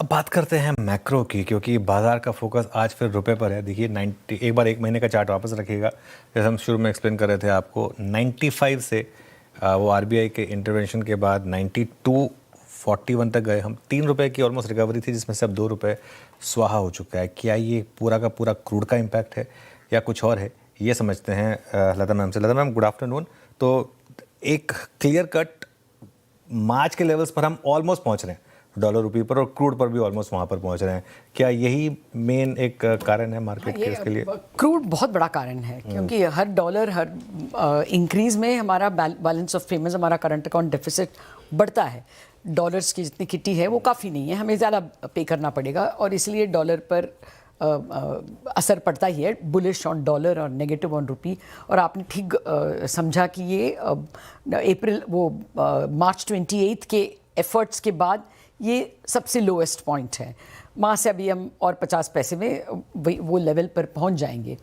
बात करते हैं मैक्रो की, क्योंकि बाजार का फोकस आज फिर रुपए पर है। देखिए 90, एक बार एक महीने का चार्ट वापस रखिएगा। जैसे हम शुरू में एक्सप्लेन कर रहे थे आपको, 95 से वो आरबीआई के इंटरवेंशन के बाद 92.41 तक गए हम। 3 रुपए की ऑलमोस्ट रिकवरी थी, जिसमें से अब 2 रुपए स्वाहा हो चुका है। क्या ये पूरा का पूरा क्रूड का इम्पैक्ट है या कुछ और है, ये समझते हैं लता मैम से। लता मैम, गुड आफ्टरनून। तो एक क्लियर कट मार्च के लेवल्स पर हम ऑलमोस्ट पहुंच रहे हैं, डॉलर रुपये पर, और क्रूड पर भी ऑलमोस्ट वहाँ पर पहुंच रहे हैं। क्या यही मेन एक कारण है मार्केट के इसके लिए? क्रूड बहुत बड़ा कारण है, क्योंकि हर डॉलर, हर इंक्रीज में हमारा बैलेंस ऑफ पेमेंट्स, हमारा करंट अकाउंट डेफिसिट बढ़ता है। डॉलर्स की जितनी किटी है वो काफ़ी नहीं है, हमें ज़्यादा पे करना पड़ेगा, और इसलिए डॉलर पर असर पड़ता ही है, बुलिश ऑन डॉलर और नेगेटिव ऑन रुपी। और आपने ठीक समझा कि ये मार्च 28 के एफर्ट्स के बाद ये सबसे लोएस्ट पॉइंट है। वहाँ से अभी हम और 50 पैसे में वो लेवल पर पहुँच जाएंगे।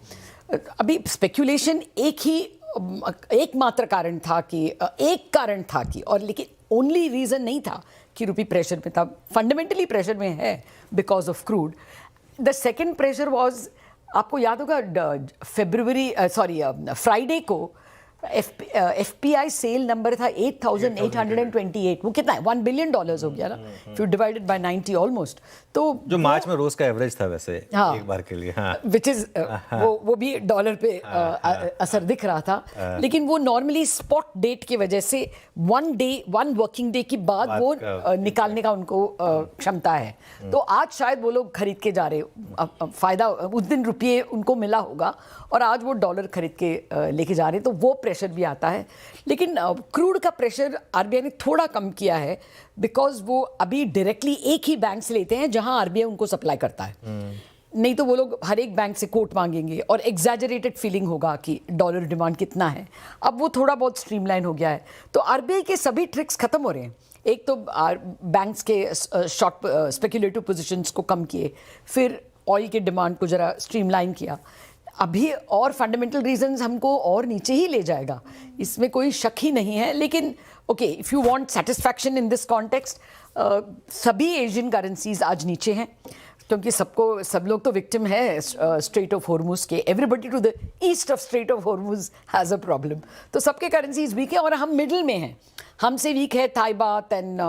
अभी स्पेक्यूलेशन एकमात्र कारण था कि और लेकिन ओनली रीज़न नहीं था कि रुपी प्रेशर में था, फंडामेंटली प्रेशर में है because of crude. The second pressure was, आपको याद होगा फ्राइडे को एफपीआई सेल नंबर था 8,828। वो कितना है? $1 बिलियन हो गया ना, if you divided by 90 almost. तो जो मार्च में रोज का एवरेज था वैसे, हाँ, एक बार के लिए, हाँ, विच इज वो भी डॉलर पे असर दिख रहा था। लेकिन वो नॉर्मली स्पॉट डेट की वजह से वन वर्किंग डे के बाद वो निकालने का उनको क्षमता है। तो आज शायद वो लोग खरीद के जा रहे, फायदा उस दिन रुपये उनको मिला होगा, और आज वो डॉलर खरीद के लेके जा रहे हैं, तो वो प्रेशर भी आता है। लेकिन क्रूड का प्रेशर आरबीआई ने थोड़ा कम किया है, बिकॉज वो अभी डायरेक्टली एक ही बैंक से लेते हैं जहां आरबीआई उनको सप्लाई करता है। नहीं तो वो लोग हर एक बैंक से कोट मांगेंगे और एग्जैजरेटेड फीलिंग होगा कि डॉलर डिमांड कितना है। अब वो थोड़ा बहुत स्ट्रीमलाइन हो गया है, तो आरबीआई के सभी ट्रिक्स खत्म हो रहे हैं। एक तो बैंक्स के शॉर्ट स्पेक्युलेटिव पोजीशंस को कम किए, फिर ऑयल के डिमांड को जरा स्ट्रीमलाइन किया। अभी और फंडामेंटल रीजंस हमको और नीचे ही ले जाएगा, इसमें कोई शक ही नहीं है। लेकिन okay, if you want satisfaction in this context, सभी एशियन करेंसीज आज नीचे हैं, क्योंकि सब लोग तो विक्टिम है स्ट्रेट ऑफ हॉर्मुज के। Everybody to the east of strait of Hormuz has a problem. तो सबके करेंसीज वीक हैं, और हम मिडिल में हैं। हमसे वीक है थाई बात एंड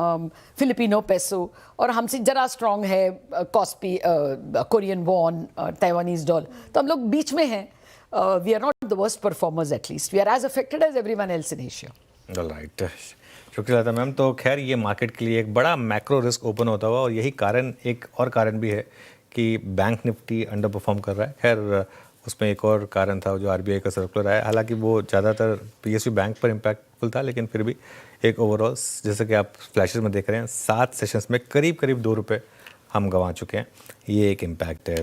फिलिपिनो पेसो, और हमसे जरा स्ट्रांग है KOSPI, Korean won, Taiwanese dollar. तो हम लोग बीच में हैं। We are not the worst performers, at least we are as affected as everyone else in Asia. Right, शुक्रिया लता मैम। तो खैर, ये मार्केट के लिए एक बड़ा मैक्रो रिस्क ओपन होता हुआ, और यही कारण, एक और कारण भी है कि बैंक निफ्टी अंडर परफॉर्म कर रहा है। खैर, उसमें एक और कारण था जो आरबीआई का सर्कुलर आया, हालांकि वो ज़्यादातर पीएसयू बैंक पर इम्पैक्टफुल था, लेकिन फिर भी एक ओवरऑल, जैसे कि आप फ्लैशेस में देख रहे हैं, 7 सेशंस में करीब 2 रुपये हम गंवा चुके हैं। ये एक इम्पैक्ट है।